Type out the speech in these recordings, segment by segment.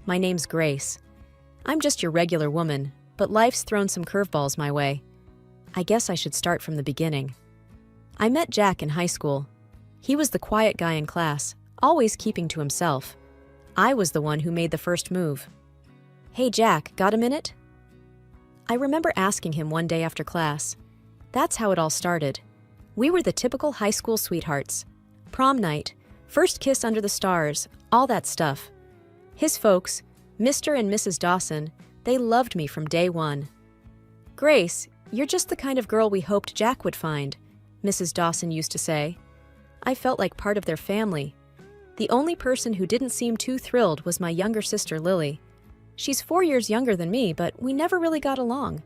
My name's Grace. I'm just your regular woman, but life's thrown some curveballs my way. I guess I should start from the beginning. I met Jack in high school. He was the quiet guy in class, always keeping to himself. I was the one who made the first move. "Hey Jack, got a minute?" I remember asking him one day after class. That's how it all started. We were the typical high school sweethearts. Prom night, first kiss under the stars, all that stuff. His folks, Mr. and Mrs. Dawson, they loved me from day one. "Grace, you're just the kind of girl we hoped Jack would find," Mrs. Dawson used to say. I felt like part of their family. The only person who didn't seem too thrilled was my younger sister Lily. She's 4 years younger than me, but we never really got along.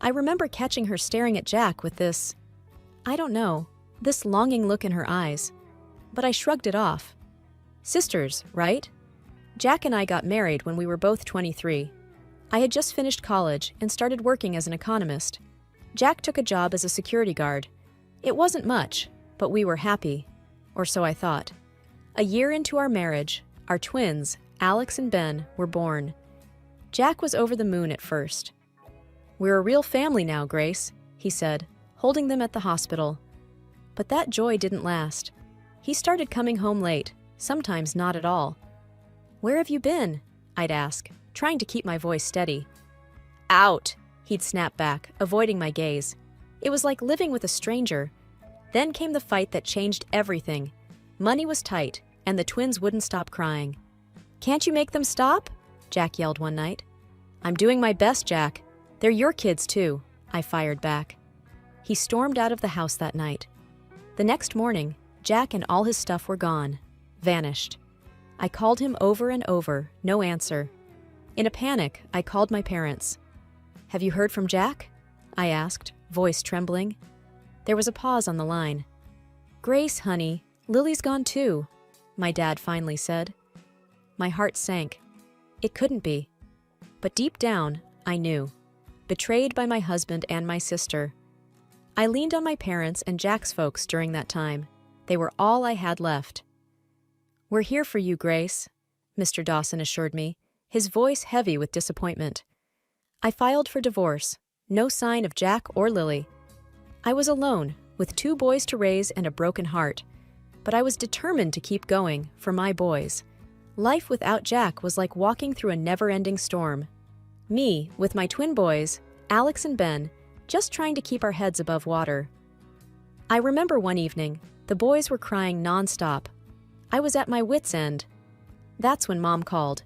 I remember catching her staring at Jack with this, I don't know, this longing look in her eyes. But I shrugged it off. Sisters, right? Jack and I got married when we were both 23. I had just finished college and started working as an economist. Jack took a job as a security guard. It wasn't much, but we were happy, or so I thought. A year into our marriage, our twins, Alex and Ben, were born. Jack was over the moon at first. "We're a real family now, Grace," he said, holding them at the hospital. But that joy didn't last. He started coming home late, sometimes not at all. "Where have you been?" I'd ask, trying to keep my voice steady. "Out," he'd snap back, avoiding my gaze. It was like living with a stranger. Then came the fight that changed everything. Money was tight, and the twins wouldn't stop crying. "Can't you make them stop?" Jack yelled one night. "I'm doing my best, Jack. They're your kids, too," I fired back. He stormed out of the house that night. The next morning, Jack and all his stuff were gone, vanished. I called him over and over, no answer. In a panic, I called my parents. "Have you heard from Jack?" I asked, voice trembling. There was a pause on the line. "Grace, honey, Lily's gone too," my dad finally said. My heart sank. It couldn't be. But deep down, I knew. Betrayed by my husband and my sister. I leaned on my parents and Jack's folks during that time. They were all I had left. "We're here for you, Grace," Mr. Dawson assured me, his voice heavy with disappointment. I filed for divorce. No sign of Jack or Lily. I was alone, with 2 boys to raise and a broken heart. But I was determined to keep going, for my boys. Life without Jack was like walking through a never-ending storm. Me, with my twin boys, Alex and Ben, just trying to keep our heads above water. I remember one evening, the boys were crying non-stop. I was at my wits' end. That's when Mom called.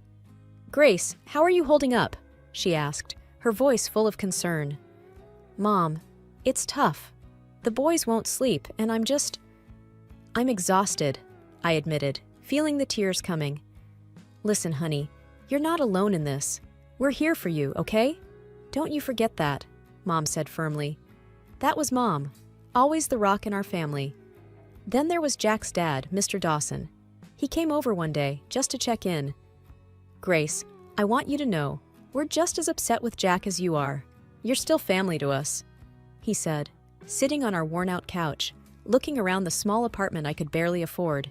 "Grace, how are you holding up?" she asked, her voice full of concern. "Mom, it's tough. The boys won't sleep, and I'm exhausted," I admitted, feeling the tears coming. "Listen, honey, you're not alone in this. We're here for you, okay? Don't you forget that," Mom said firmly. That was Mom, always the rock in our family. Then there was Jack's dad, Mr. Dawson. He came over one day, just to check in. "Grace, I want you to know, we're just as upset with Jack as you are. You're still family to us," he said, sitting on our worn-out couch, looking around the small apartment I could barely afford.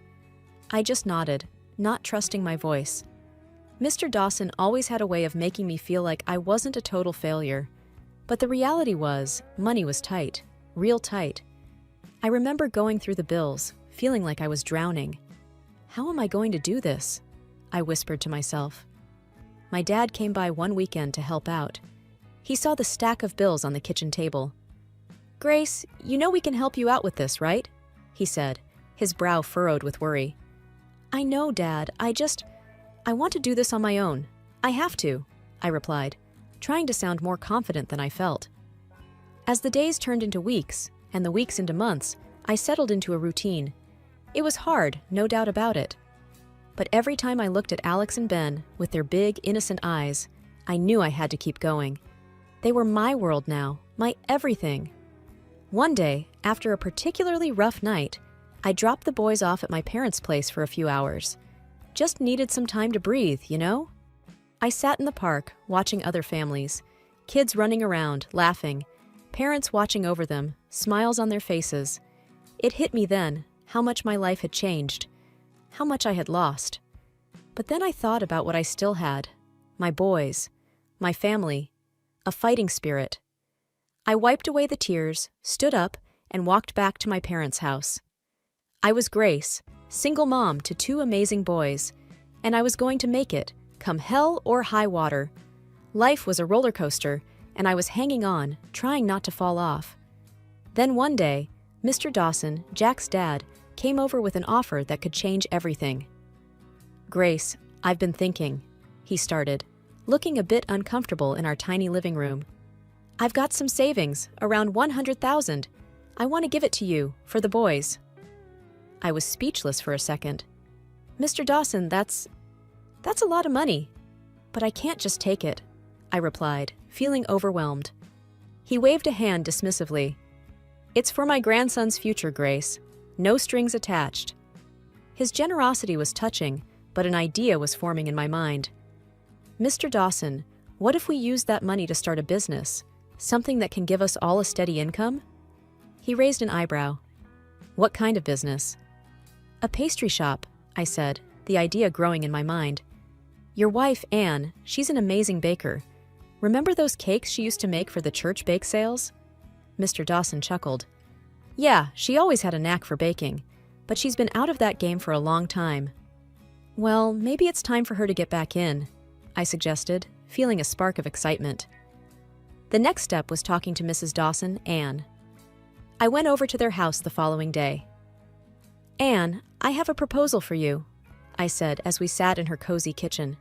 I just nodded, not trusting my voice. Mr. Dawson always had a way of making me feel like I wasn't a total failure. But the reality was, money was tight, real tight. I remember going through the bills, feeling like I was drowning. "How am I going to do this?" I whispered to myself. My dad came by one weekend to help out. He saw the stack of bills on the kitchen table. "Grace, you know we can help you out with this, right?" he said, his brow furrowed with worry. "I know, Dad. I want to do this on my own. I have to," I replied, trying to sound more confident than I felt. As the days turned into weeks, and the weeks into months, I settled into a routine. It was hard, no doubt about it. But every time I looked at Alex and Ben, with their big, innocent eyes, I knew I had to keep going. They were my world now, my everything. One day, after a particularly rough night, I dropped the boys off at my parents' place for a few hours. Just needed some time to breathe, you know? I sat in the park, watching other families. Kids running around, laughing. Parents watching over them, smiles on their faces. It hit me then, how much my life had changed. How much I had lost. But then I thought about what I still had: my boys, my family, a fighting spirit. I wiped away the tears, stood up, and walked back to my parents' house. I was Grace, single mom to 2 amazing boys, and I was going to make it, come hell or high water. Life was a roller coaster, and I was hanging on, trying not to fall off. Then one day, Mr. Dawson, Jack's dad, came over with an offer that could change everything. "Grace, I've been thinking," he started, looking a bit uncomfortable in our tiny living room. "I've got some savings, around 100,000. I want to give it to you, for the boys." I was speechless for a second. "Mr. Dawson, that's a lot of money. But I can't just take it," I replied, feeling overwhelmed. He waved a hand dismissively. "It's for my grandson's future, Grace. No strings attached." His generosity was touching, but an idea was forming in my mind. "Mr. Dawson, what if we use that money to start a business? Something that can give us all a steady income?" He raised an eyebrow. "What kind of business?" "A pastry shop," I said, the idea growing in my mind. "Your wife, Anne, she's an amazing baker. Remember those cakes she used to make for the church bake sales?" Mr. Dawson chuckled. "Yeah, she always had a knack for baking, but she's been out of that game for a long time." "Well, maybe it's time for her to get back in," I suggested, feeling a spark of excitement. The next step was talking to Mrs. Dawson, Anne. I went over to their house the following day. "Anne, I have a proposal for you," I said as we sat in her cozy kitchen.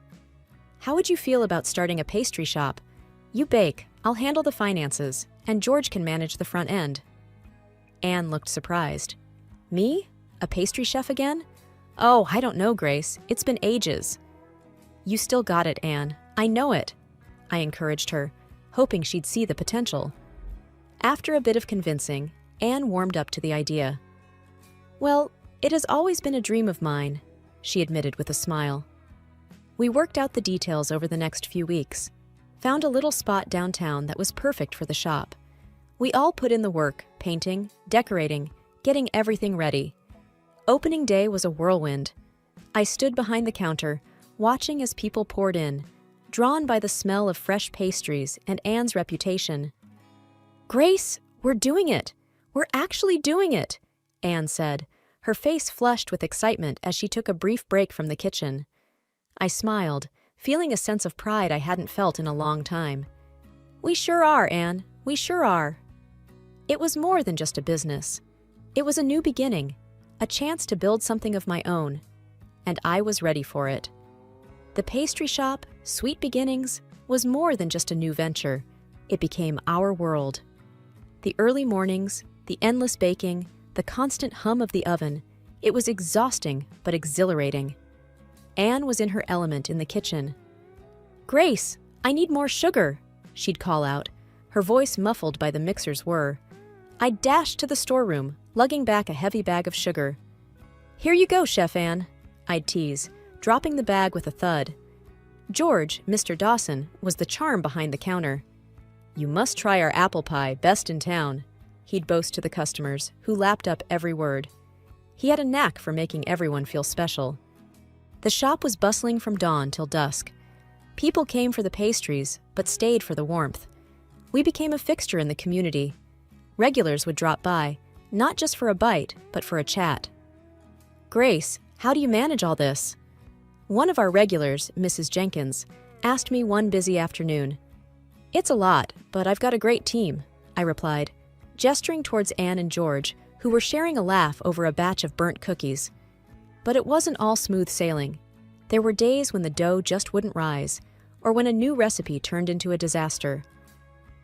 "How would you feel about starting a pastry shop? You bake, I'll handle the finances, and George can manage the front end." Anne looked surprised. "Me? A pastry chef again? Oh, I don't know, Grace. It's been ages." "You still got it, Anne. I know it," I encouraged her, hoping she'd see the potential. After a bit of convincing, Anne warmed up to the idea. "Well, it has always been a dream of mine," she admitted with a smile. We worked out the details over the next few weeks, found a little spot downtown that was perfect for the shop. We all put in the work, painting, decorating, getting everything ready. Opening day was a whirlwind. I stood behind the counter, watching as people poured in, drawn by the smell of fresh pastries and Anne's reputation. "Grace, we're doing it! We're actually doing it!" Anne said, her face flushed with excitement as she took a brief break from the kitchen. I smiled, feeling a sense of pride I hadn't felt in a long time. "We sure are, Anne. We sure are." It was more than just a business. It was a new beginning, a chance to build something of my own, and I was ready for it. The pastry shop, Sweet Beginnings, was more than just a new venture. It became our world. The early mornings, the endless baking, the constant hum of the oven, it was exhausting but exhilarating. Anne was in her element in the kitchen. "Grace, I need more sugar," she'd call out, her voice muffled by the mixer's whir. I'd dash to the storeroom, lugging back a heavy bag of sugar. "Here you go, Chef Anne," I'd tease, dropping the bag with a thud. George, Mr. Dawson, was the charm behind the counter. "You must try our apple pie, best in town," he'd boast to the customers, who lapped up every word. He had a knack for making everyone feel special. The shop was bustling from dawn till dusk. People came for the pastries, but stayed for the warmth. We became a fixture in the community. Regulars would drop by, not just for a bite, but for a chat. "Grace, how do you manage all this?" One of our regulars, Mrs. Jenkins, asked me one busy afternoon. "It's a lot, but I've got a great team," I replied, gesturing towards Anne and George, who were sharing a laugh over a batch of burnt cookies. But it wasn't all smooth sailing. There were days when the dough just wouldn't rise, or when a new recipe turned into a disaster.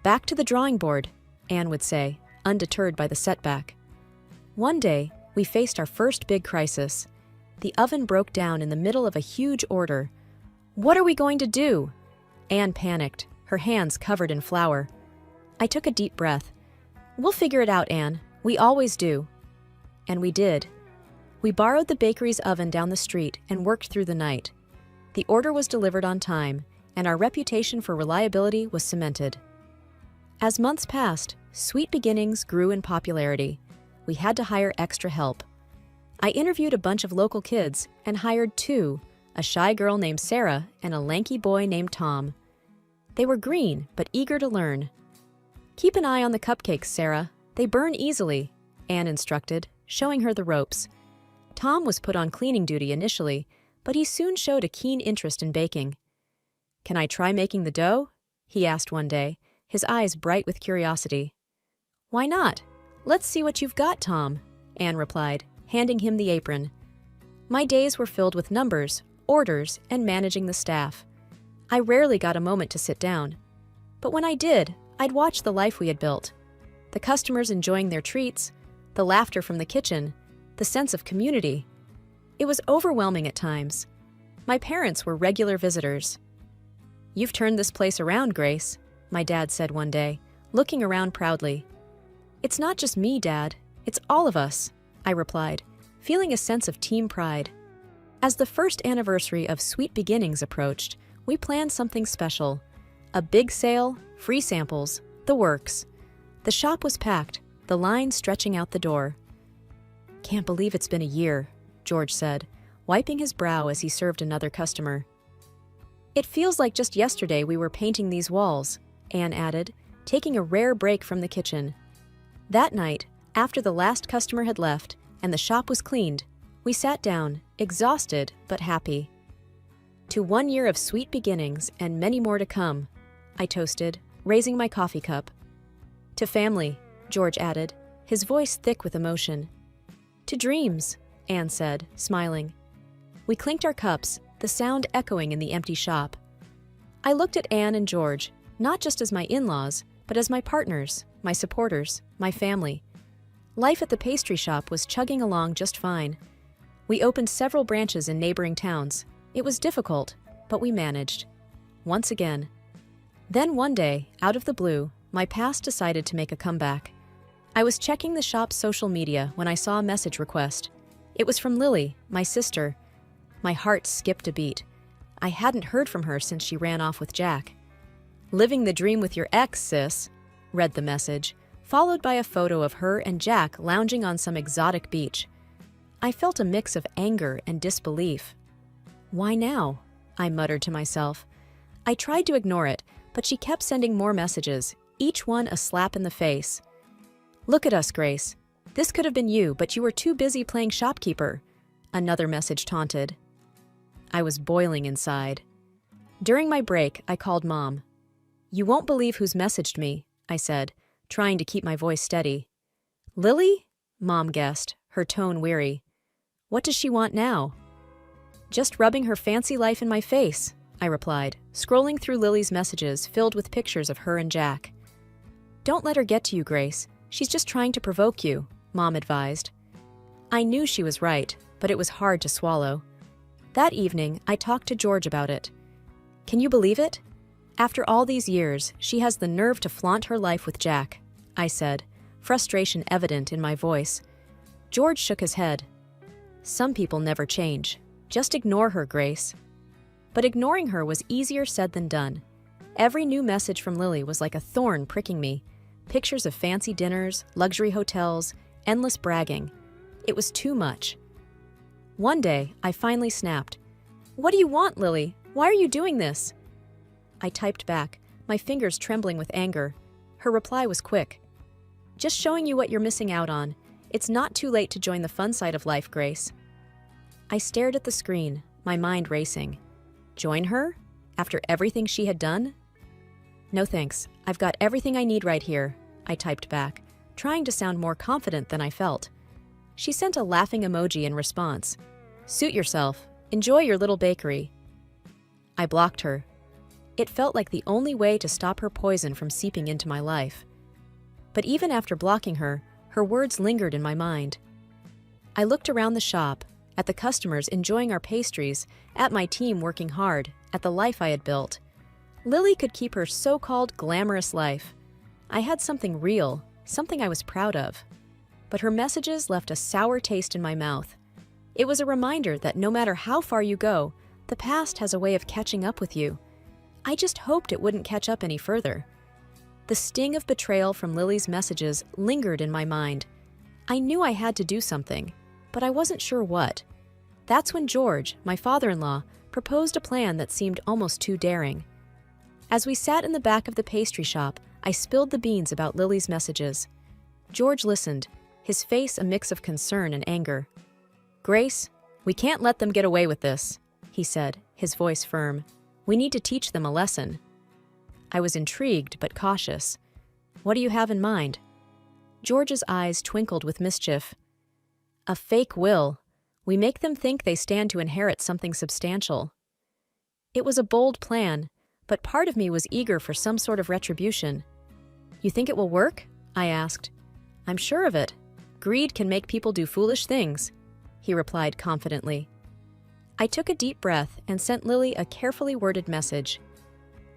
"Back to the drawing board," Anne would say, undeterred by the setback. One day, we faced our first big crisis. The oven broke down in the middle of a huge order. "What are we going to do?" Anne panicked, her hands covered in flour. I took a deep breath. "We'll figure it out, Anne. We always do." And we did. We borrowed the bakery's oven down the street and worked through the night. The order was delivered on time, and our reputation for reliability was cemented. As months passed, Sweet Beginnings grew in popularity. We had to hire extra help. I interviewed a bunch of local kids and hired 2, a shy girl named Sarah and a lanky boy named Tom. They were green, but eager to learn. "Keep an eye on the cupcakes, Sarah. They burn easily," Anne instructed, showing her the ropes. Tom was put on cleaning duty initially, but he soon showed a keen interest in baking. "Can I try making the dough?" he asked one day, his eyes bright with curiosity. "Why not? Let's see what you've got, Tom," Anne replied, handing him the apron. My days were filled with numbers, orders, and managing the staff. I rarely got a moment to sit down. But when I did, I'd watch the life we had built. The customers enjoying their treats, the laughter from the kitchen, the sense of community. It was overwhelming at times. My parents were regular visitors. "You've turned this place around, Grace," my dad said one day, looking around proudly. "It's not just me, Dad. It's all of us," I replied, feeling a sense of team pride. As the first anniversary of Sweet Beginnings approached, we planned something special. A big sale, free samples, the works. The shop was packed, the line stretching out the door. "Can't believe it's been a year," George said, wiping his brow as he served another customer. "It feels like just yesterday we were painting these walls," Anne added, taking a rare break from the kitchen. That night, after the last customer had left and the shop was cleaned, we sat down, exhausted but happy. "To 1 year of sweet beginnings and many more to come," I toasted, raising my coffee cup. "To family," George added, his voice thick with emotion. "To dreams," Anne said, smiling. We clinked our cups, the sound echoing in the empty shop. I looked at Anne and George, not just as my in-laws, but as my partners, my supporters, my family. Life at the pastry shop was chugging along just fine. We opened several branches in neighboring towns. It was difficult, but we managed. Once again. Then one day, out of the blue, my past decided to make a comeback. I was checking the shop's social media when I saw a message request. It was from Lily, my sister. My heart skipped a beat. I hadn't heard from her since she ran off with Jack. "Living the dream with your ex, sis," read the message, followed by a photo of her and Jack lounging on some exotic beach. I felt a mix of anger and disbelief. "Why now?" I muttered to myself. I tried to ignore it, but she kept sending more messages, each one a slap in the face. "Look at us, Grace. This could have been you, but you were too busy playing shopkeeper," another message taunted. I was boiling inside. During my break, I called Mom. "You won't believe who's messaged me," I said, trying to keep my voice steady. "Lily?" Mom guessed, her tone weary. "What does she want now?" "Just rubbing her fancy life in my face," I replied, scrolling through Lily's messages filled with pictures of her and Jack. "Don't let her get to you, Grace. She's just trying to provoke you," Mom advised. I knew she was right, but it was hard to swallow. That evening, I talked to George about it. "Can you believe it? After all these years, she has the nerve to flaunt her life with Jack," I said, frustration evident in my voice. George shook his head. "Some people never change. Just ignore her, Grace." But ignoring her was easier said than done. Every new message from Lily was like a thorn pricking me. Pictures of fancy dinners, luxury hotels, endless bragging. It was too much. One day, I finally snapped. "What do you want, Lily? Why are you doing this?" I typed back, my fingers trembling with anger. Her reply was quick. "Just showing you what you're missing out on. It's not too late to join the fun side of life, Grace." I stared at the screen, my mind racing. Join her? After everything she had done? "No thanks, I've got everything I need right here," I typed back, trying to sound more confident than I felt. She sent a laughing emoji in response. "Suit yourself. Enjoy your little bakery." I blocked her. It felt like the only way to stop her poison from seeping into my life. But even after blocking her, her words lingered in my mind. I looked around the shop, at the customers enjoying our pastries, at my team working hard, at the life I had built. Lily could keep her so-called glamorous life. I had something real, something I was proud of. But her messages left a sour taste in my mouth. It was a reminder that no matter how far you go, the past has a way of catching up with you. I just hoped it wouldn't catch up any further. The sting of betrayal from Lily's messages lingered in my mind. I knew I had to do something, but I wasn't sure what. That's when George, my father-in-law, proposed a plan that seemed almost too daring. As we sat in the back of the pastry shop, I spilled the beans about Lily's messages. George listened, his face a mix of concern and anger. "Grace, we can't let them get away with this," he said, his voice firm. "We need to teach them a lesson." I was intrigued but cautious. "What do you have in mind?" George's eyes twinkled with mischief. "A fake will. We make them think they stand to inherit something substantial." It was a bold plan, but part of me was eager for some sort of retribution. "You think it will work?" I asked. "I'm sure of it. Greed can make people do foolish things," he replied confidently. I took a deep breath and sent Lily a carefully worded message.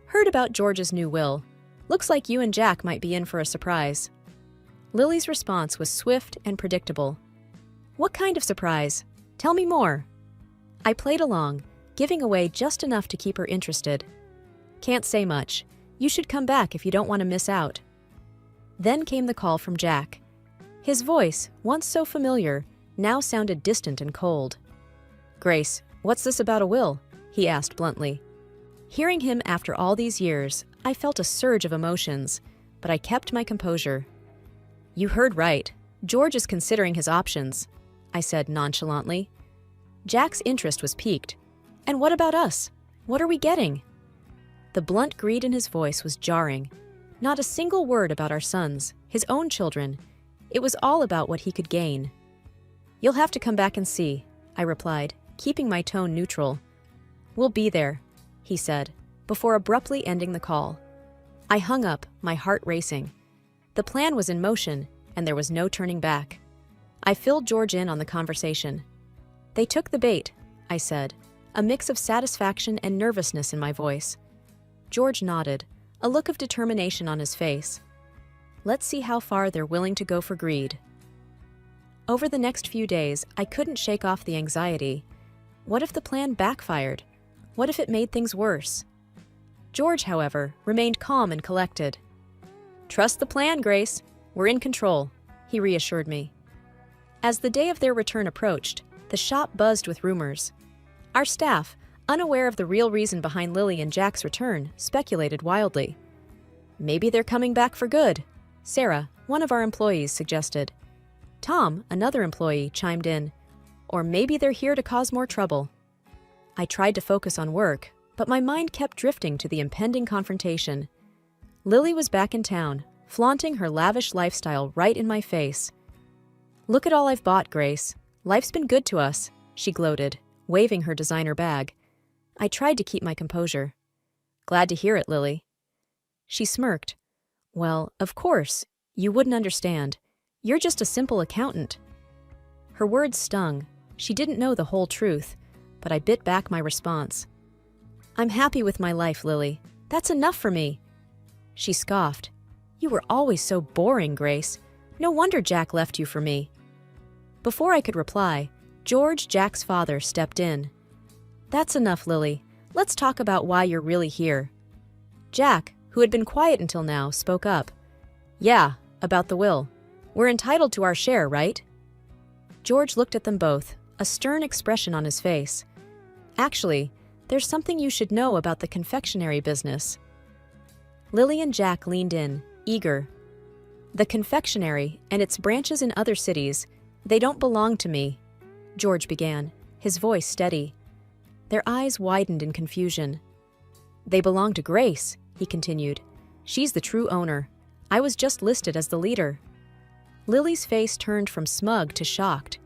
"Heard about George's new will. Looks like you and Jack might be in for a surprise." Lily's response was swift and predictable. "What kind of surprise? Tell me more." I played along, giving away just enough to keep her interested. "Can't say much. You should come back if you don't want to miss out." Then came the call from Jack. His voice, once so familiar, now sounded distant and cold. "Grace, what's this about a will?" he asked bluntly. Hearing him after all these years, I felt a surge of emotions, but I kept my composure. "You heard right. George is considering his options," I said nonchalantly. Jack's interest was piqued. "And what about us? What are we getting?" The blunt greed in his voice was jarring. Not a single word about our sons, his own children. It was all about what he could gain. "You'll have to come back and see," I replied, keeping my tone neutral. "We'll be there," he said, before abruptly ending the call. I hung up, my heart racing. The plan was in motion, and there was no turning back. I filled George in on the conversation. "They took the bait," I said, a mix of satisfaction and nervousness in my voice. George nodded, a look of determination on his face. Let's see how far they're willing to go for greed. Over the next few days, I couldn't shake off the anxiety. What if the plan backfired? What if it made things worse? George, however, remained calm and collected. "Trust the plan, Grace. We're in control," he reassured me. As the day of their return approached, the shop buzzed with rumors. Our staff, unaware of the real reason behind Lily and Jack's return, speculated wildly. "Maybe they're coming back for good," Sarah, one of our employees, suggested. Tom, another employee, chimed in. "Or maybe they're here to cause more trouble." I tried to focus on work, but my mind kept drifting to the impending confrontation. Lily was back in town, flaunting her lavish lifestyle right in my face. "Look at all I've bought, Grace. Life's been good to us," she gloated, waving her designer bag. I tried to keep my composure. "Glad to hear it, Lily." She smirked. "Well, of course, you wouldn't understand. You're just a simple accountant." Her words stung. She didn't know the whole truth, but I bit back my response. "I'm happy with my life, Lily. That's enough for me." She scoffed. "You were always so boring, Grace. No wonder Jack left you for me." Before I could reply, George, Jack's father, stepped in. "That's enough, Lily. Let's talk about why you're really here." Jack, who had been quiet until now, spoke up. "Yeah, about the will. We're entitled to our share, right?" George looked at them both, a stern expression on his face. "Actually, there's something you should know about the confectionery business." Lily and Jack leaned in, eager. "The confectionery and its branches in other cities, they don't belong to me," George began, his voice steady. Their eyes widened in confusion. "They belong to Grace," he continued. "She's the true owner. I was just listed as the leader." Lily's face turned from smug to shocked.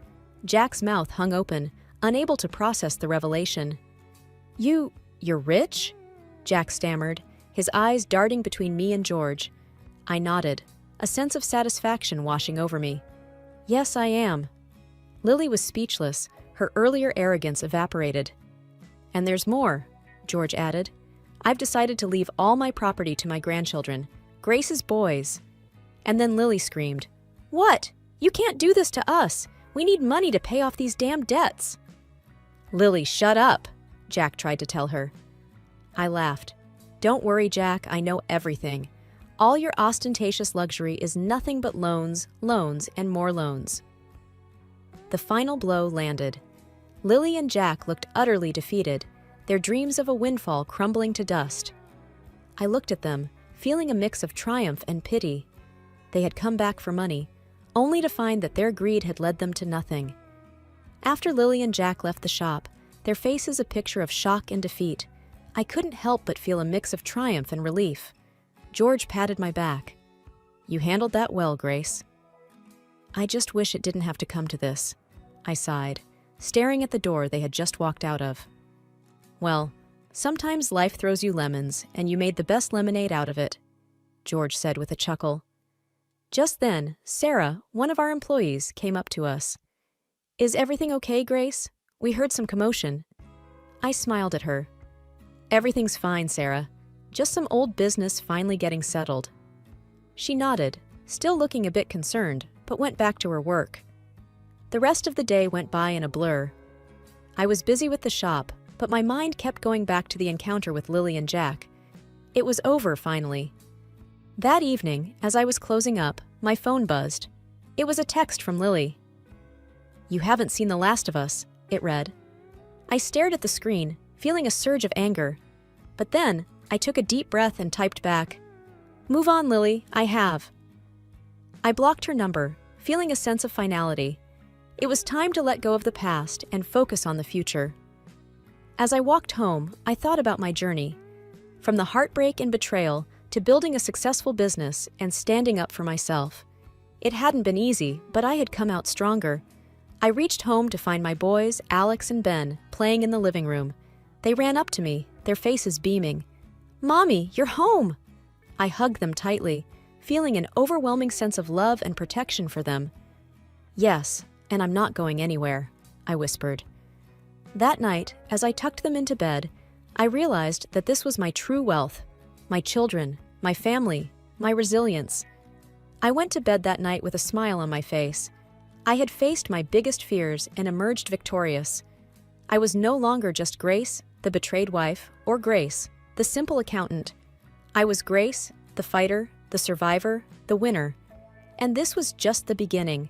Jack's mouth hung open, unable to process the revelation. You're rich?" Jack stammered, his eyes darting between me and George. I nodded, a sense of satisfaction washing over me. "Yes, I am." Lily was speechless, her earlier arrogance evaporated. "And there's more," George added. "I've decided to leave all my property to my grandchildren, Grace's boys." And then Lily screamed, "What? You can't do this to us. We need money to pay off these damn debts." "Lily, shut up," Jack tried to tell her. I laughed. "Don't worry, Jack, I know everything. All your ostentatious luxury is nothing but loans, loans, and more loans." The final blow landed. Lily and Jack looked utterly defeated, their dreams of a windfall crumbling to dust. I looked at them, feeling a mix of triumph and pity. They had come back for money, only to find that their greed had led them to nothing. After Lily and Jack left the shop, their faces a picture of shock and defeat, I couldn't help but feel a mix of triumph and relief. George patted my back. "You handled that well, Grace." "I just wish it didn't have to come to this," I sighed, staring at the door they had just walked out of. "Well, sometimes life throws you lemons, and you made the best lemonade out of it," George said with a chuckle. Just then, Sarah, one of our employees, came up to us. "Is everything okay, Grace? We heard some commotion." I smiled at her. "Everything's fine, Sarah. Just some old business finally getting settled." She nodded, still looking a bit concerned, but went back to her work. The rest of the day went by in a blur. I was busy with the shop, but my mind kept going back to the encounter with Lily and Jack. It was over, finally. That evening, as I was closing up, my phone buzzed. It was a text from Lily. "You haven't seen the last of us," it read. I stared at the screen, feeling a surge of anger. But then, I took a deep breath and typed back, "Move on, Lily, I have." I blocked her number, feeling a sense of finality. It was time to let go of the past and focus on the future. As I walked home, I thought about my journey. From the heartbreak and betrayal to building a successful business and standing up for myself. It hadn't been easy, but I had come out stronger. I reached home to find my boys, Alex and Ben, playing in the living room. They ran up to me, their faces beaming. "Mommy, you're home!" I hugged them tightly, feeling an overwhelming sense of love and protection for them. "Yes, and I'm not going anywhere," I whispered. That night, as I tucked them into bed, I realized that this was my true wealth, my children, my family, my resilience. I went to bed that night with a smile on my face. I had faced my biggest fears and emerged victorious. I was no longer just Grace, the betrayed wife, or Grace, the simple accountant. I was Grace, the fighter, the survivor, the winner. And this was just the beginning.